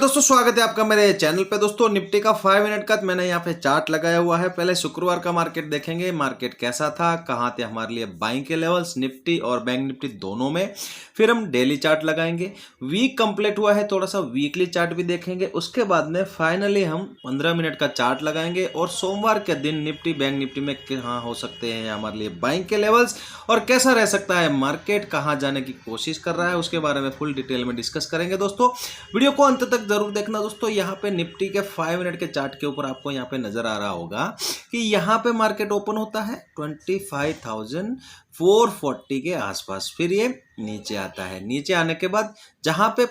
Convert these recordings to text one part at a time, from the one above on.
दोस्तों स्वागत है आपका मेरे चैनल पे। दोस्तों निफ्टी का 5 मिनट का मैंने यहाँ पे चार्ट लगाया हुआ है। पहले शुक्रवार का मार्केट देखेंगे, मार्केट कैसा था, कहाँ थे हमारे लिए बाइंग के लेवल्स निफ्टी और बैंक निफ्टी दोनों में। फिर हम डेली चार्ट लगाएंगे। वीक कंप्लीट हुआ है, थोड़ा सा वीकली चार्ट भी देखेंगे। उसके बाद में फाइनली हम 15 मिनट का चार्ट लगाएंगे और सोमवार के दिन निफ्टी बैंक निफ्टी में कहाँ हो सकते हैं हमारे लिए बाइंग के लेवल्स और कैसा रह सकता है मार्केट, कहाँ जाने की कोशिश कर रहा है, उसके बारे में फुल डिटेल में डिस्कस करेंगे। दोस्तों वीडियो को अंत तक जरूर देखना। दोस्तों यहाँ पे निफ्टी के 5 मिनट के चार्ट के ऊपर आपको यहाँ पे नजर आ रहा होगा कि यहाँ पे मार्केट ओपन होता है 25,440 के आसपास, फिर ये नीचे आता है। नीचे आने के बाद जहाँ पे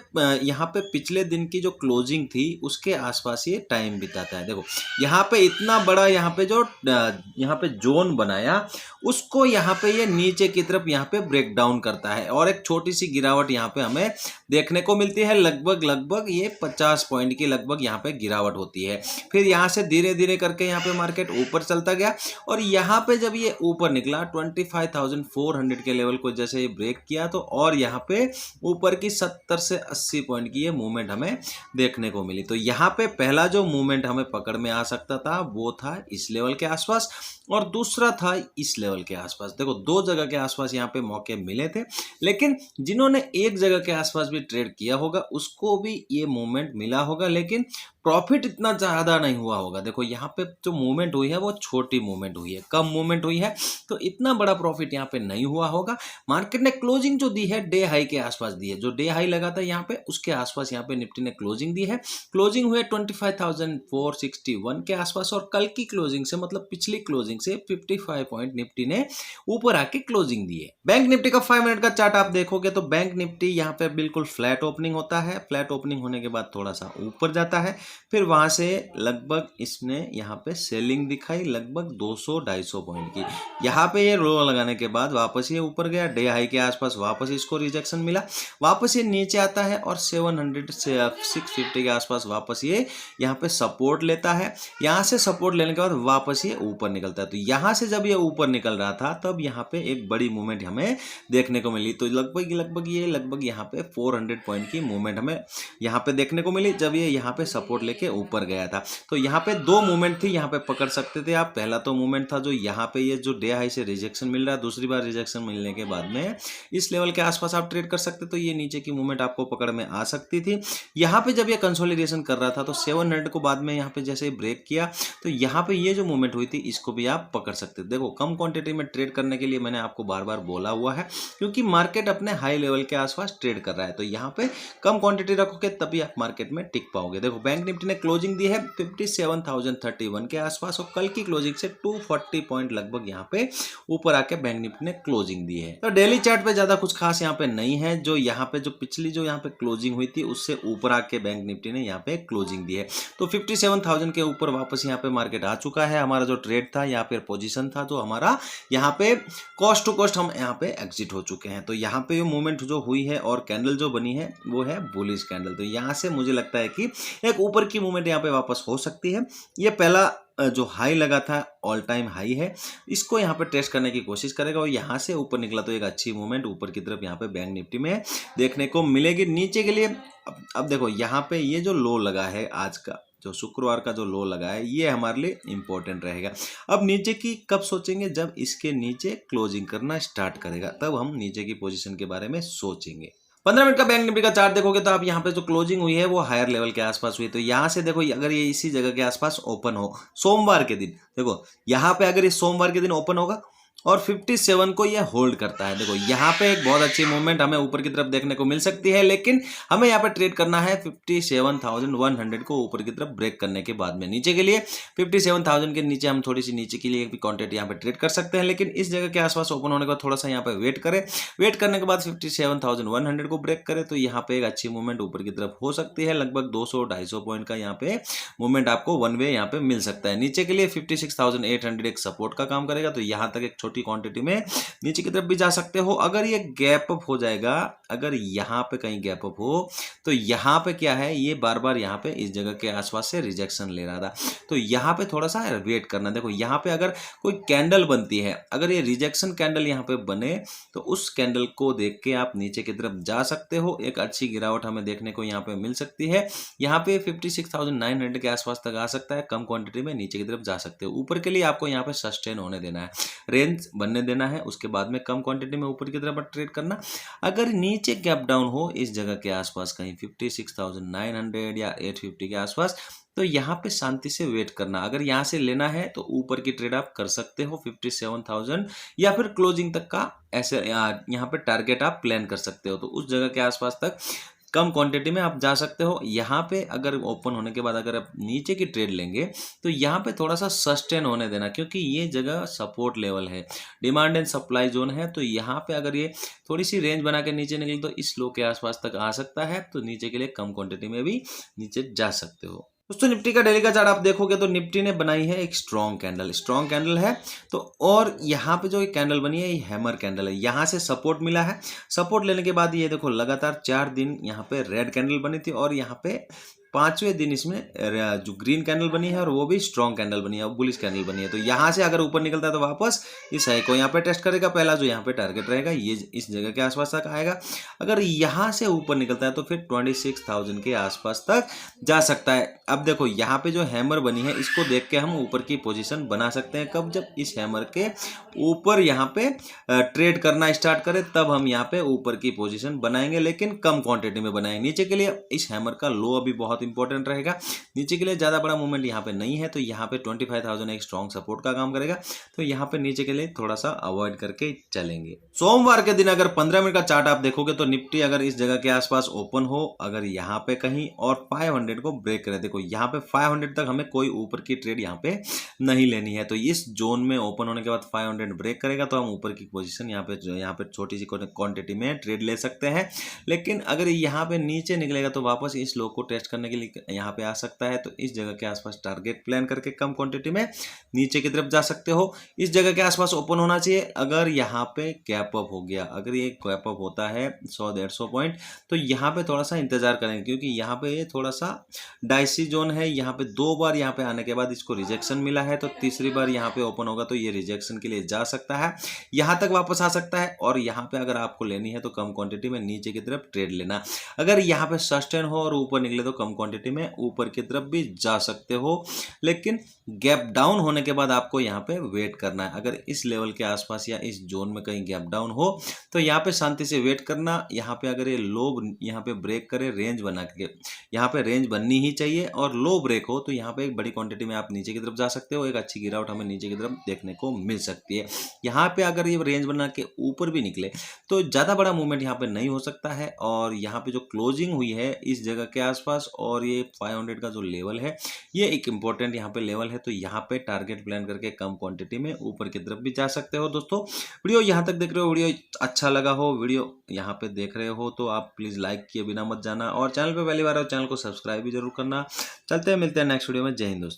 यहाँ पे पिछले दिन की जो क्लोजिंग थी उसके आसपास ये टाइम बिताता है। देखो यहाँ पे इतना बड़ा यहाँ पे जो यहाँ पे जोन बनाया उसको यहाँ पे ये नीचे की तरफ यहाँ पे ब्रेक डाउन करता है और एक छोटी सी गिरावट यहाँ पे हमें देखने को मिलती है। लगभग ये 50 पॉइंट की लगभग यहाँ पे गिरावट होती है। फिर यहाँ से धीरे धीरे करके यहाँ पे मार्केट ऊपर चलता गया और यहाँ पे जब ये ऊपर निकला 25,400 के लेवल को जैसे ये ब्रेक किया तो और यहाँ पे ऊपर की 70 से 80 पॉइंट की ये मूवमेंट हमें देखने को मिली। तो यहाँ पे पहला जो मूवमेंट हमें पकड़ में आ सकता था वो था इस लेवल के आसपास और दूसरा था इस लेवल के आसपास। देखो दो जगह के आसपास यहाँ पे मौके मिले थे, लेकिन जिन्होंने एक जगह के आसपास भी ट्रेड किया होगा उसको भी ये मूवमेंट मिला होगा, लेकिन प्रॉफिट इतना ज़्यादा नहीं हुआ होगा। देखो यहाँ पे जो मूवमेंट हुई है वो छोटी मूवमेंट हुई है, कम मूवमेंट हुई है, तो इतना बड़ा प्रॉफिट यहाँ पे नहीं हुआ होगा। मार्केट ने क्लोजिंग जो दी है डे हाई के आसपास दी है। जो डे हाई लगा था यहाँ पे उसके आसपास यहाँ पे निफ्टी ने क्लोजिंग दी है। क्लोजिंग हुई 25,461 के आसपास और कल की क्लोजिंग से मतलब पिछली क्लोजिंग से 55 पॉइंट निफ्टी ने ऊपर आके क्लोजिंग दी है। बैंक निफ्टी का 5 मिनट का चार्ट आप देखोगे तो बैंक निफ्टी यहाँ पे बिल्कुल फ्लैट ओपनिंग होता है। फ्लैट ओपनिंग होने के बाद थोड़ा सा ऊपर जाता है, फिर वहां से लगभग इसने यहाँ पे सेलिंग दिखाई लगभग 200-250 पॉइंट की। यहाँ पे ये लो लगाने के बाद वापस ये ऊपर गया, डे हाई के आसपास वापस इसको रिजेक्शन मिला, वापस ये नीचे आता है और 700 से 650 के आसपास वापस ये यहाँ पे सपोर्ट लेता है। यहाँ से सपोर्ट लेने के बाद वापस ये ऊपर निकलता है। तो यहाँ से जब ये ऊपर निकल रहा था तब यहाँ पे एक बड़ी मूवमेंट हमें देखने को मिली। तो लगभग यहाँ पे 400 पॉइंट की मूवमेंट हमें यहाँ पे देखने को मिली जब ये यहाँ पे सपोर्ट लेके ऊपर गया था। तो यहाँ पे दो मूवमेंट थी, यहाँ पे पकड़ सकते थे आप। पहला तो मूवमेंट था जो यहाँ पे ये जो डे हाई से रिजेक्शन मिल रहा है, दूसरी बार रिजेक्शन मिलने के बाद में इस लेवल के आसपास आप ट्रेड कर सकते, तो ये नीचे की मूवमेंट आपको पकड़ में आ सकती थी। यहाँ पे जब ये कंसोलिडेशन कर रहा था तो 700 को बाद में यहाँ पे जैसे ब्रेक किया तो यहाँ पे ये जो मूवमेंट हुई थी इसको भी आप पकड़ सकते थे। देखो कम क्वांटिटी में ट्रेड करने के लिए मैंने आपको बार बार बोला हुआ है, क्योंकि मार्केट अपने हाई लेवल के आसपास ट्रेड कर रहा है। तो यहाँ पे कम क्वांटिटी रखोगे तभी आप मार्केट में टिक पाओगे। देखो बैंक निफ्टी ने क्लोजिंग दी है 57,031 के आसपास और कल की क्लोजिंग से 240 पॉइंट लगभग यहाँ पे ऊपर आके बैंक निफ्टी ने क्लोजिंग दी है। तो डेली चार्ट पे ज्यादा कुछ खास यहाँ पे नहीं है। जो यहाँ पे जो पिछली जो यहाँ पे क्लोजिंग हुई थी उससे ऊपर आके बैंक निफ्टी ने यहाँ पे क्लोजिंग दी है। तो 57,000 के ऊपर वापस यहाँ पे मार्केट आ चुका है। हमारा जो ट्रेड था यहाँ पे पोजीशन था जो हमारा यहाँ पे कॉस्ट टू कॉस्ट हम यहाँ पे एग्जिट हो चुके हैं। तो यहाँ पे मूवमेंट जो हुई है और कैंडल जो बनी है वो है बुलिश कैंडल। तो यहाँ से मुझे लगता है कि एक ऊपर की मूवमेंट यहाँ पे वापस हो सकती है। ये पहला जो हाई लगा था ऑल टाइम हाई है, इसको यहाँ पे टेस्ट करने की कोशिश करेगा और यहाँ से ऊपर निकला तो एक अच्छी मूवमेंट ऊपर की तरफ यहाँ पे बैंक निफ्टी में देखने को मिलेगी। नीचे के लिए अब देखो यहाँ पे ये जो लो लगा है आज का, जो शुक्रवार का जो लो लगा है, ये हमारे लिए इंपॉर्टेंट रहेगा। अब नीचे की कब सोचेंगे? जब इसके नीचे क्लोजिंग करना स्टार्ट करेगा तब हम नीचे की पोजीशन के बारे में सोचेंगे। 15 मिनट का बैंक निफ्टी का चार्ट देखोगे तो आप यहाँ पे जो क्लोजिंग हुई है वो हायर लेवल के आसपास हुई। तो यहाँ से देखो अगर ये इसी जगह के आसपास ओपन हो सोमवार के दिन, देखो यहाँ पे अगर ये सोमवार के दिन ओपन होगा और 57 को ये होल्ड करता है, देखो यहाँ पे एक बहुत अच्छी मूवमेंट हमें ऊपर की तरफ देखने को मिल सकती है। लेकिन हमें यहाँ पे ट्रेड करना है 57,100 को ऊपर की तरफ ब्रेक करने के बाद में। नीचे के लिए 57,000 के नीचे हम थोड़ी सी नीचे के लिए भी क्वांटिटी यहाँ पे ट्रेड कर सकते हैं, लेकिन इस जगह के आसपास ओपन होने के बाद थोड़ा सा यहाँ पे वेट करें। वेट करने के बाद 57,100 को ब्रेक करें तो यहाँ पे एक अच्छी मूवमेंट ऊपर की तरफ हो सकती है। लगभग 200-250 पॉइंट का यहाँ पे मूवमेंट आपको वन वे यहाँ पे मिल सकता है। नीचे के लिए 56,800 एक सपोर्ट का काम करेगा, तो यहाँ तक एक छोटी छोटी क्वांटिटी में नीचे की तरफ भी जा सकते हो। अगर ये गैप अप हो जाएगा, अगर यहाँ पे कहीं गैप अप हो तो यहाँ पे क्या है, ये बार बार यहाँ पे इस जगह के आसपास से रिजेक्शन ले रहा था, तो यहाँ पे थोड़ा सा वेट करना। देखो यहाँ पे अगर कोई कैंडल बनती है, अगर ये रिजेक्शन कैंडल यहाँ पे बने तो उस कैंडल को देख के आप नीचे की तरफ जा सकते हो। एक अच्छी गिरावट हमें देखने को यहाँ पे मिल सकती है। यहाँ पे 56,900 के आसपास तक आ सकता है, कम क्वांटिटी में नीचे की तरफ जा सकते हो। ऊपर के लिए आपको यहाँ पे सस्टेन होने देना है, रेंज बनने देना है, उसके बाद में कम क्वांटिटी में ऊपर की तरफ ट्रेड करना। अगर नीचे गैप डाउन हो इस जगह के आसपास कहीं 56,900 या 850 के आसपास, तो यहाँ पे शांति से वेट करना। अगर यहाँ से लेना है तो ऊपर की ट्रेड आप कर सकते हो 57,000 या फिर क्लोजिंग तक का, ऐसे यहाँ पे टारगेट आप प्लान कर सकते हो। तो उस जगह के आसपास तक कम क्वांटिटी में आप जा सकते हो। यहाँ पे अगर ओपन होने के बाद अगर आप नीचे की ट्रेड लेंगे तो यहाँ पे थोड़ा सा सस्टेन होने देना, क्योंकि ये जगह सपोर्ट लेवल है, डिमांड एंड सप्लाई जोन है। तो यहाँ पे अगर ये थोड़ी सी रेंज बना के नीचे निकले तो इस लो के आसपास तक आ सकता है, तो नीचे के लिए कम क्वांटिटी में भी नीचे जा सकते हो। दोस्तों निफ्टी का डेली का चार्ट आप देखोगे तो निफ्टी ने बनाई है एक स्ट्रॉन्ग कैंडल है। तो और यहाँ पे जो एक कैंडल बनी है ये हैमर कैंडल है, यहाँ से सपोर्ट मिला है। सपोर्ट लेने के बाद ये देखो लगातार 4 दिन यहाँ पे रेड कैंडल बनी थी और यहाँ पे 5वें दिन इसमें जो ग्रीन कैंडल बनी है और वो भी स्ट्रॉन्ग कैंडल बनी है, बुलिश कैंडल बनी है। तो यहाँ से अगर ऊपर निकलता है तो वापस इस हाई को यहाँ पे टेस्ट करेगा। पहला जो यहाँ पे टारगेट रहेगा ये इस जगह के आसपास तक आएगा। अगर यहाँ से ऊपर निकलता है तो फिर 26,000 के आसपास तक जा सकता है। अब देखो यहाँ पे जो हैमर बनी है इसको देख के हम ऊपर की पोजीशन बना सकते हैं। कब? जब इस हैमर के ऊपर यहाँ पे ट्रेड करना स्टार्ट करें तब हम यहाँ पे ऊपर की पोजीशन बनाएंगे, लेकिन कम क्वांटिटी में बनाएंगे। नीचे के लिए इस हैमर का लो अभी बहुत इंपॉर्टेंट रहेगा। नीचे के लिए ज्यादा बड़ा मूवमेंट यहाँ पे नहीं है, तो यहाँ पे 25,000 एक स्ट्रॉन्ग सपोर्ट का काम करेगा। तो यहाँ पे नीचे के लिए थोड़ा सा अवॉइड करके चलेंगे। सोमवार के दिन अगर 15 मिनट का चार्ट आप देखोगे तो निफ्टी अगर इस जगह के आसपास ओपन हो, अगर यहाँ पे कहीं और 500 को ब्रेक करे, देखो यहाँ पे 500 तक हमें कोई ऊपर की ट्रेड यहाँ पे नहीं लेनी है। तो इस जोन में ओपन होने के बाद 500 ब्रेक करेगा तो हम ऊपर की पोजीशन यहाँ पे छोटी सी क्वांटिटी में ट्रेड ले सकते हैं। लेकिन अगर यहाँ पे नीचे निकलेगा तो वापस इस लो को टेस्ट करने के लिए यहाँ पे आ सकता है। तो इस जगह के आसपास टारगेट प्लान करके कम क्वांटिटी में नीचे की तरफ जा सकते हो। इस जगह के आसपास ओपन होना चाहिए। अगर यहाँ पे गैप अप हो गया, अगर ये गैप अप होता है 100-150 पॉइंट, तो यहाँ पे थोड़ा सा इंतजार करेंगे, क्योंकि यहाँ पे ये थोड़ा सा डाइसी जोन है। यहाँ पे 2 बार यहाँ पे आने के बाद इसको रिजेक्शन मिला है, तो तीसरी बार यहाँ पे ओपन होगा तो ये रिजेक्शन के लिए जा सकता है, यहाँ तक वापस आ सकता है। और यहाँ पे अगर आपको लेनी है तो कम क्वांटिटी में नीचे की तरफ ट्रेड लेना। अगर यहाँ पे सस्टेन हो और ऊपर निकले तो कम क्वांटिटी में ऊपर की तरफ भी जा सकते हो, लेकिन गैप डाउन होने के बाद आपको यहाँ पे वेट करना है। अगर इस लेवल के आसपास या इस जोन में कहीं गैप डाउन हो तो यहाँ पे शांति से वेट करना। यहाँ पे अगर ये लो यहाँ पे ब्रेक करे, रेंज बना के, यहाँ पे रेंज बननी ही चाहिए, और लो ब्रेक हो तो यहाँ पे एक बड़ी क्वांटिटी में आप नीचे की तरफ जा सकते हो। एक अच्छी गिरावट हमें नीचे की तरफ देखने को मिल सकती है। यहाँ पे अगर ये रेंज बना के ऊपर भी निकले तो ज़्यादा बड़ा मूवमेंट यहाँ पे नहीं हो सकता है। और यहाँ पे जो क्लोजिंग हुई है इस जगह के आसपास और ये 500 का जो लेवल है ये एक इम्पोर्टेंट यहाँ पे लेवल है, तो यहाँ पे टारगेट प्लान करके कम क्वांटिटी में ऊपर की तरफ भी जा सकते हो। दोस्तों वीडियो यहाँ तक देख रहे हो, वीडियो अच्छा लगा हो, वीडियो यहाँ पे देख रहे हो तो आप प्लीज़ लाइक किए बिना मत जाना, और चैनल पे पहली बार हो चैनल को सब्सक्राइब भी जरूर करना। चलते हैं, मिलते हैं नेक्स्ट वीडियो में। जय हिंद दोस्तों।